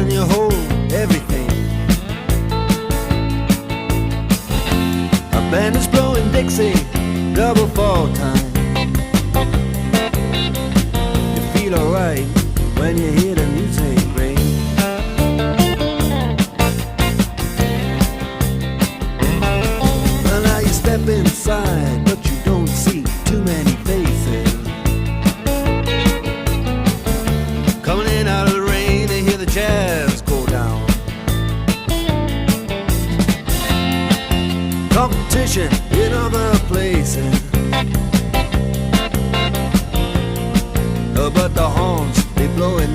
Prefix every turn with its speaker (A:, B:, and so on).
A: and you hold everything. A band is blowing Dixie, double fall time. You feel alright when you hear the music ring. Well, now you step inside, but you don't see too many faces. Coming in out of the rain, they hear the jazz go down. Competition in other places, but the horns, they blowing